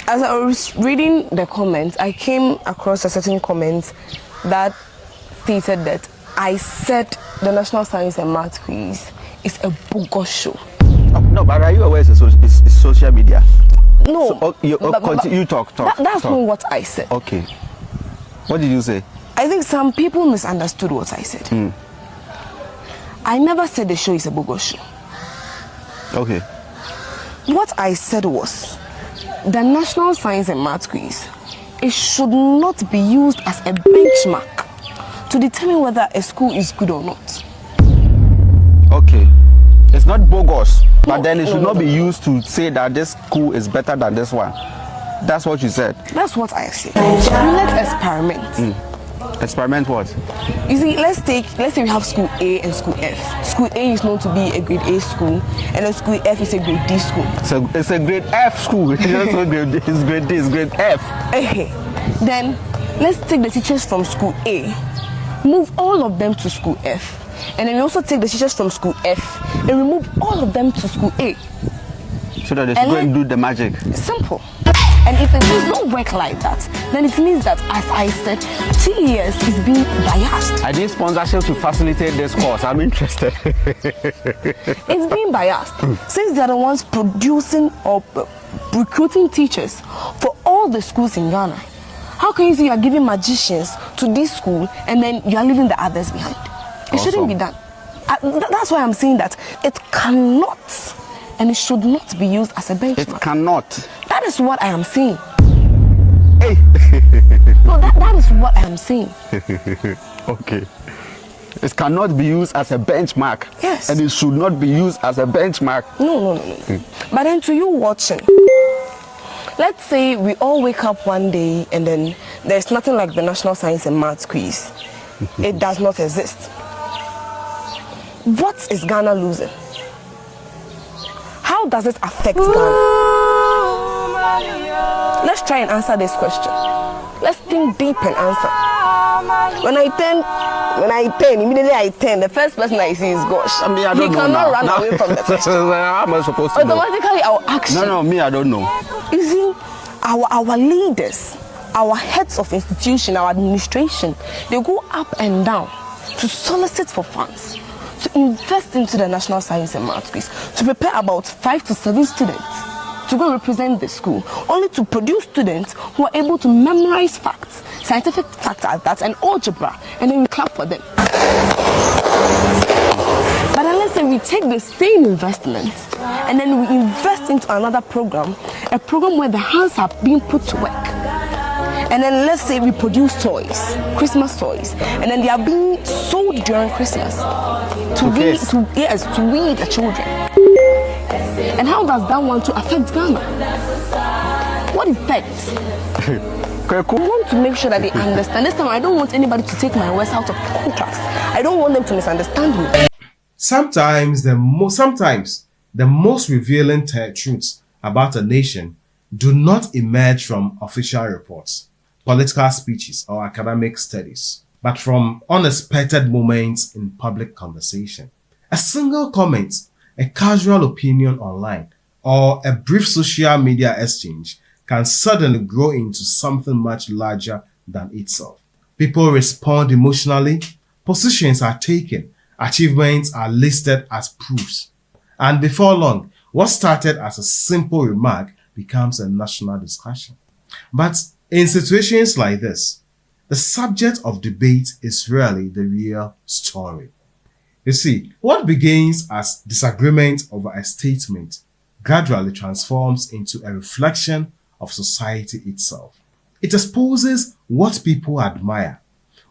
As I was reading the comments, I came across a certain comment that stated that I said the National Science and Math Quiz is a bogus show. Oh, no, but are you aware it's social media? No. So, you talk. That's not what I said. Okay. What did you say? I think some people misunderstood what I said. I never said the show is a bogus show. Okay. What I said was, the National Science and Math Quiz, it should not be used as a benchmark to determine whether a school is good or not. Okay. It's not bogus, but then it should not be used to say that this school is better than this one. That's what you said. That's what I said. Let's experiment. Experiment what? You see, let's say we have school A and school F. School A is known to be a grade A school, and then school F is a grade D school. So it's a grade F school. It's grade D, it's grade F. Then let's take the teachers from school A, move all of them to school F, and then we also take the teachers from school F and remove all of them to school A. So that they should go and do the magic. Simple. And if it does not work like that, then it means that, as I said, TES is being biased. I need sponsorship to facilitate this course. I'm interested. It's being biased. Since they are the ones producing or recruiting teachers for all the schools in Ghana, how can you say you are giving magicians to this school and then you are leaving the others behind? It shouldn't be done. That's why I'm saying that it cannot and it should not be used as a benchmark. It cannot. That is what I am saying. Hey. No, that is what I am saying. Okay. It cannot be used as a benchmark. Yes. And it should not be used as a benchmark. No. But then to you watching, let's say we all wake up one day and then there's nothing like the National Science and Maths Quiz. It does not exist. What is Ghana losing? How does it affect Ghana? Let's try and answer this question. Let's think deep and answer. When I turn, immediately I turn, the first person I see is Gosh. I mean, I don't he know cannot now. run away from the question. How am I supposed to Automatically, our action. No, me, I don't know. You see, our leaders, our heads of institution, our administration, they go up and down to solicit for funds, to invest into the National Science and Maths Quiz, to prepare about 5 to 7 students to go represent the school, only to produce students who are able to memorize facts, scientific facts at that, and algebra, and then we clap for them. But then let's say we take the same investment and then we invest into another program, a program where the hands are being put to work. And then let's say we produce toys, Christmas toys, and then they are being sold during Christmas to we the children. And how does that want to affect Ghana? What effects? I want to make sure that they understand. This time I don't want anybody to take my words out of context. I don't want them to misunderstand me. Sometimes the most revealing truths about a nation do not emerge from official reports, political speeches, or academic studies, but from unexpected moments in public conversation. A single comment, a casual opinion online, or a brief social media exchange can suddenly grow into something much larger than itself. People respond emotionally, positions are taken, achievements are listed as proofs, and before long, what started as a simple remark becomes a national discussion. But in situations like this, the subject of debate is rarely the real story. You see, what begins as disagreement over a statement gradually transforms into a reflection of society itself. It exposes what people admire,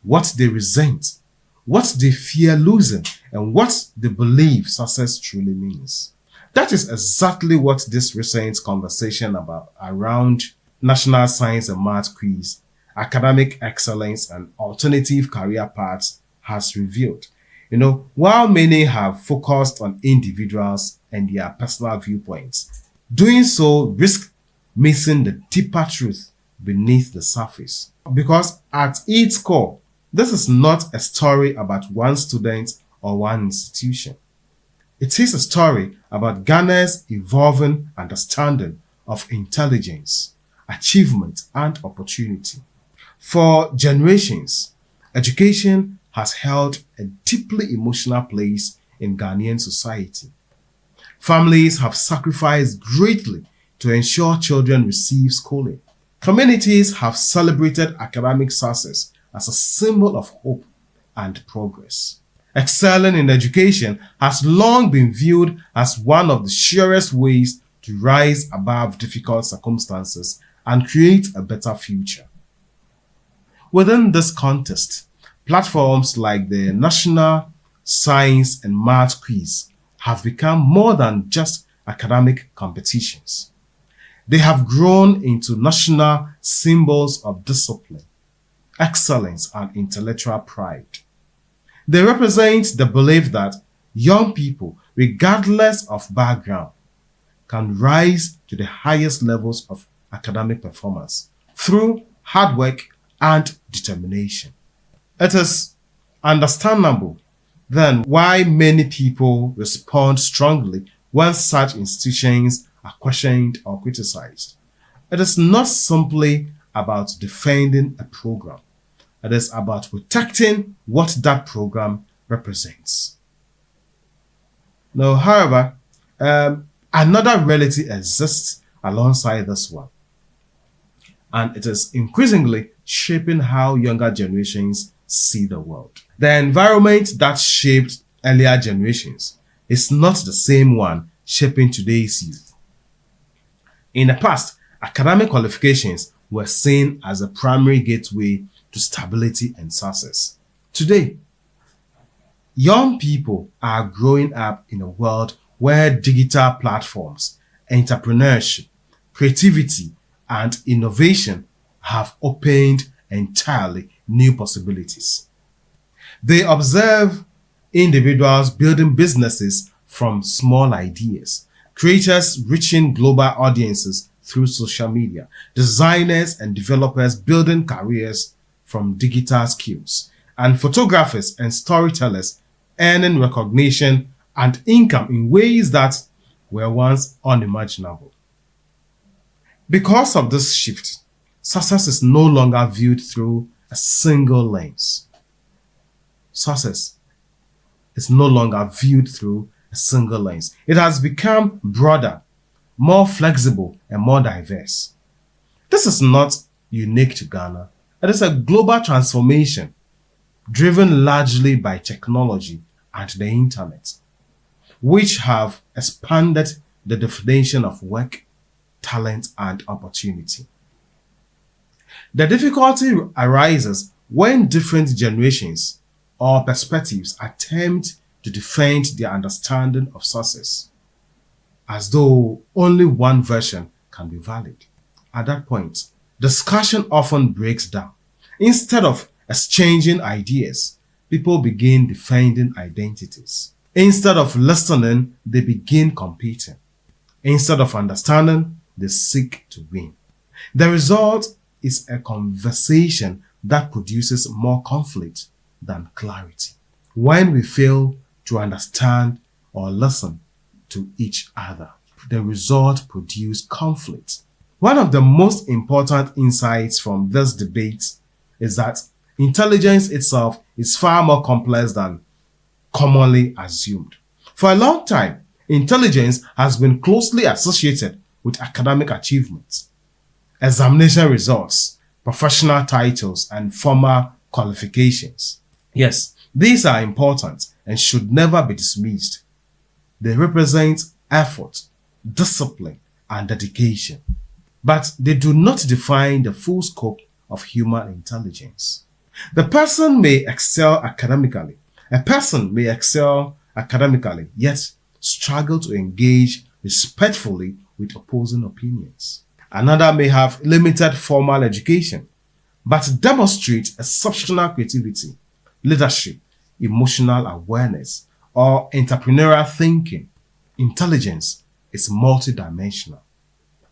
what they resent, what they fear losing, and what they believe success truly means. That is exactly what this recent conversation around National Science and Math Quiz, academic excellence, and alternative career paths has revealed. While many have focused on individuals and their personal viewpoints, doing so risks missing the deeper truth beneath the surface. Because at its core, this is not a story about one student or one institution. It is a story about Ghana's evolving understanding of intelligence, achievement, and opportunity. For generations, education has held a deeply emotional place in Ghanaian society. Families have sacrificed greatly to ensure children receive schooling. Communities have celebrated academic success as a symbol of hope and progress. Excelling in education has long been viewed as one of the surest ways to rise above difficult circumstances and create a better future. Within this context, platforms like the National Science and Math Quiz have become more than just academic competitions. They have grown into national symbols of discipline, excellence, and intellectual pride. They represent the belief that young people, regardless of background, can rise to the highest levels of academic performance through hard work and determination. It is understandable then why many people respond strongly when such institutions are questioned or criticized. It is not simply about defending a program. It is about protecting what that program represents. Now, however, another reality exists alongside this one, and it is increasingly shaping how younger generations see the world. The environment that shaped earlier generations is not the same one shaping today's youth. In the past, academic qualifications were seen as a primary gateway to stability and success. Today, young people are growing up in a world where digital platforms, entrepreneurship, creativity, and innovation have opened entirely new possibilities. They observe individuals building businesses from small ideas, creators reaching global audiences through social media, designers and developers building careers from digital skills, and photographers and storytellers earning recognition and income in ways that were once unimaginable. Because of this shift, success is no longer viewed through a single lens. Success is no longer viewed through a single lens. It has become broader, more flexible, and more diverse. This is not unique to Ghana. It is a global transformation driven largely by technology and the internet, which have expanded the definition of work, talent, and opportunity. The difficulty arises when different generations or perspectives attempt to defend their understanding of success, as though only one version can be valid. At that point, discussion often breaks down. Instead of exchanging ideas, people begin defending identities. Instead of listening, they begin competing. Instead of understanding, they seek to win. The result is a conversation that produces more conflict than clarity. When we fail to understand or listen to each other, the result produces conflict. One of the most important insights from this debate is that intelligence itself is far more complex than commonly assumed. For a long time, intelligence has been closely associated with academic achievements, examination results, professional titles, and formal qualifications. Yes, these are important and should never be dismissed. They represent effort, discipline, and dedication, but they do not define the full scope of human intelligence. The person may excel academically. A person may excel academically, yet struggle to engage respectfully with opposing opinions. Another may have limited formal education, but demonstrate exceptional creativity, leadership, emotional awareness, or entrepreneurial thinking. Intelligence is multidimensional,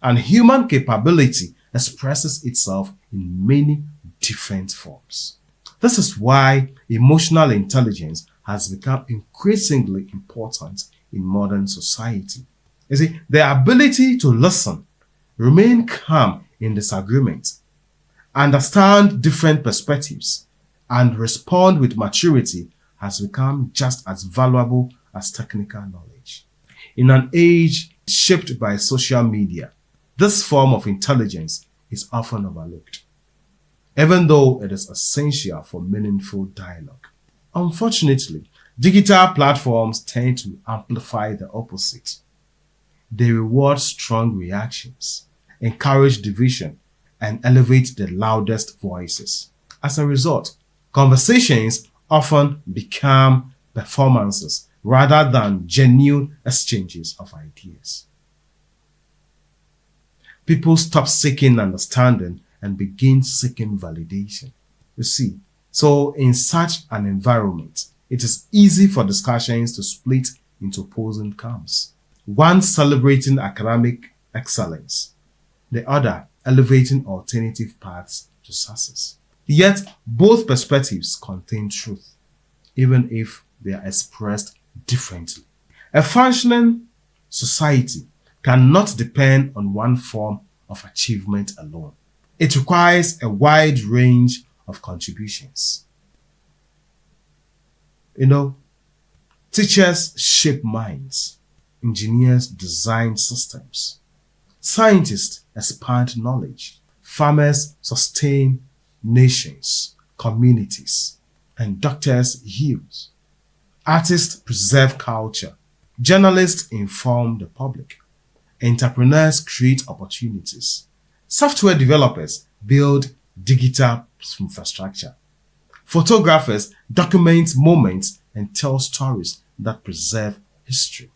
and human capability expresses itself in many different forms. This is why emotional intelligence has become increasingly important in modern society. You see, the ability to listen, remain calm in disagreement, understand different perspectives, and respond with maturity has become just as valuable as technical knowledge. In an age shaped by social media, this form of intelligence is often overlooked, even though it is essential for meaningful dialogue. Unfortunately, digital platforms tend to amplify the opposite. They reward strong reactions, encourage division, and elevate the loudest voices. As a result, conversations often become performances rather than genuine exchanges of ideas. People stop seeking understanding and begin seeking validation. You see, so in such an environment, it is easy for discussions to split into opposing camps. One celebrating academic excellence, the other elevating alternative paths to success. Yet, both perspectives contain truth, even if they are expressed differently. A functioning society cannot depend on one form of achievement alone. It requires a wide range of contributions. Teachers shape minds, engineers design systems, scientists expand knowledge, farmers sustain nations, communities, and doctors heal. Artists preserve culture, journalists inform the public, entrepreneurs create opportunities, software developers build digital infrastructure, photographers document moments and tell stories that preserve history.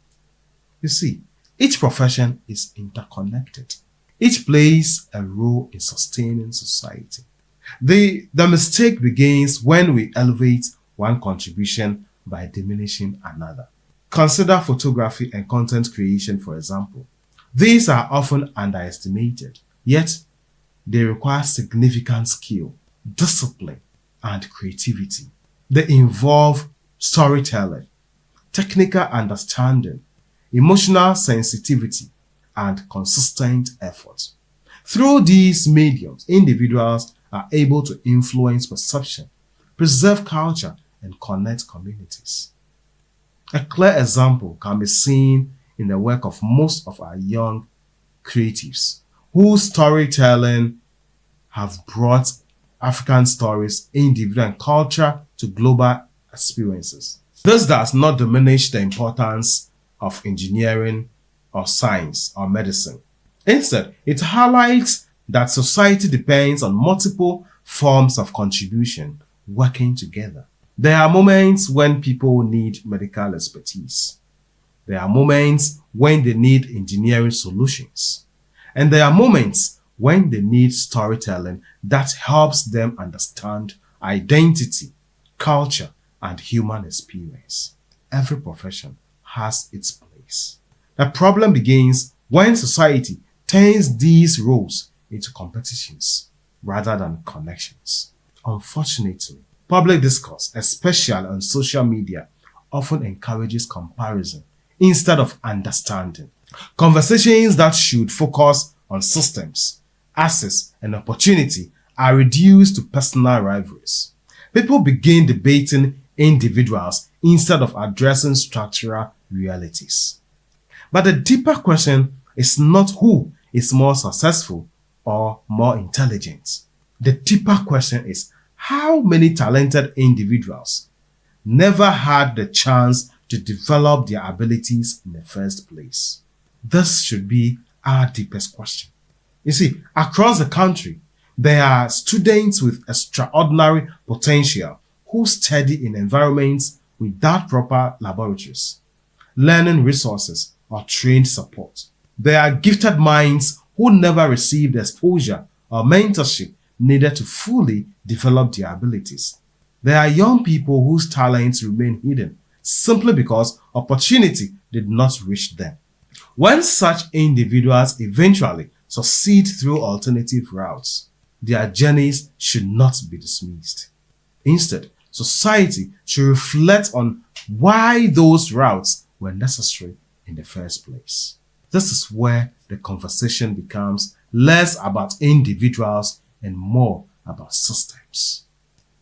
You see, each profession is interconnected. Each plays a role in sustaining society. The mistake begins when we elevate one contribution by diminishing another. Consider photography and content creation, for example. These are often underestimated, yet they require significant skill, discipline, and creativity. They involve storytelling, technical understanding, emotional sensitivity, and consistent effort. Through these mediums, individuals are able to influence perception, preserve culture, and connect communities. A clear example can be seen in the work of most of our young creatives, whose storytelling have brought African stories, individual and culture to global experiences. This does not diminish the importance of engineering or science or medicine. Instead, it highlights that society depends on multiple forms of contribution working together. There are moments when people need medical expertise. There are moments when they need engineering solutions. And there are moments when they need storytelling that helps them understand identity, culture, and human experience. Every profession has its place. The problem begins when society turns these roles into competitions rather than connections. Unfortunately, public discourse, especially on social media, often encourages comparison instead of understanding. Conversations that should focus on systems, access, and opportunity are reduced to personal rivalries. People begin debating individuals instead of addressing structural realities. But the deeper question is not who is more successful or more intelligent. The deeper question is how many talented individuals never had the chance to develop their abilities in the first place. This should be our deepest question. You see, across the country, there are students with extraordinary potential who study in environments without proper laboratories, learning resources, or trained support. There are gifted minds who never received exposure or mentorship needed to fully develop their abilities. There are young people whose talents remain hidden simply because opportunity did not reach them. When such individuals eventually succeed through alternative routes, their journeys should not be dismissed. Instead, society should reflect on why those routes were necessary in the first place. This is where the conversation becomes less about individuals and more about systems.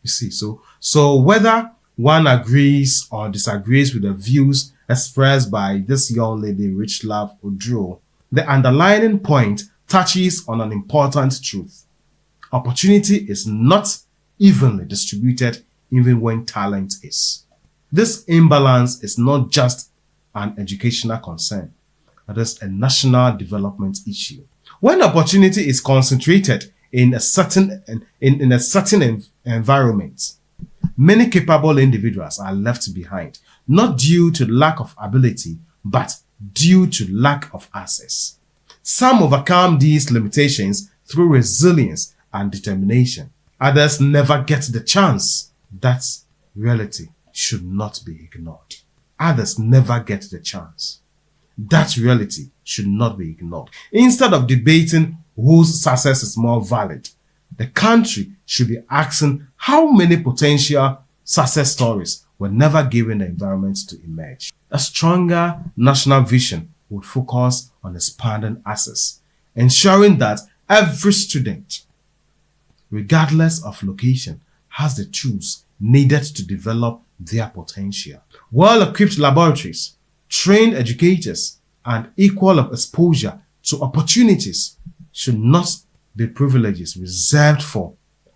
You see, so whether one agrees or disagrees with the views expressed by this young lady, Richlove Oduro, the underlying point touches on an important truth. Opportunity is not evenly distributed even when talent is. This imbalance is not just an educational concern, it is a national development issue. When opportunity is concentrated in a certain environment, many capable individuals are left behind, not due to lack of ability, but due to lack of access. Some overcome these limitations through resilience and determination. Others never get the chance. That reality should not be ignored. Others never get the chance. That reality should not be ignored. Instead of debating whose success is more valid, the country should be asking how many potential success stories were never given the environment to emerge. A stronger national vision would focus on expanding access, ensuring that every student, regardless of location, has the tools needed to develop their potential. Well-equipped laboratories, trained educators, and equal exposure to opportunities should not be privileges reserved for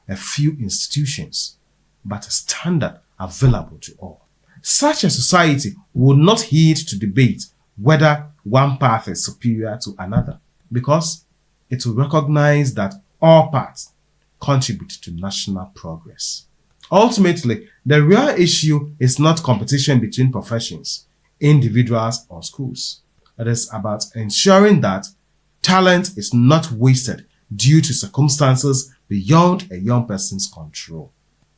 a few institutions, but a standard available to all. Such a society would not heed to debate whether one path is superior to another, because it will recognize that all paths contribute to national progress. Ultimately, the real issue is not competition between professions, individuals, or schools. It is about ensuring that talent is not wasted due to circumstances beyond a young person's control.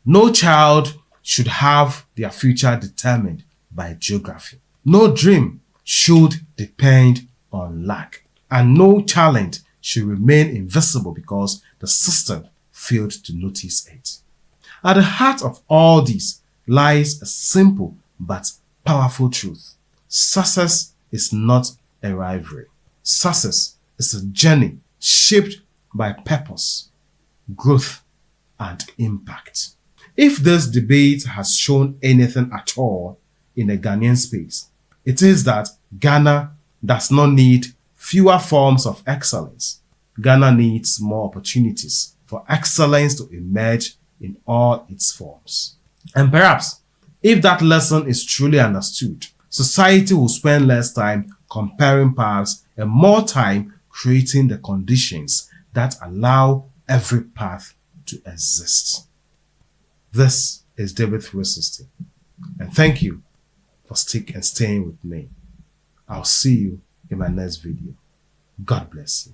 No child should have their future determined by geography. No dream should depend on luck. And no talent should remain invisible because the system failed to notice it. At the heart of all this lies a simple but powerful truth. Success is not a rivalry. Success is a journey shaped by purpose, growth, and impact. If this debate has shown anything at all in the Ghanaian space, it is that Ghana does not need fewer forms of excellence. Ghana needs more opportunities for excellence to emerge in all its forms. And perhaps, if that lesson is truly understood, society will spend less time comparing paths and more time creating the conditions that allow every path to exist. This is David 360, and thank you for staying with me. I'll see you in my next video. God bless you.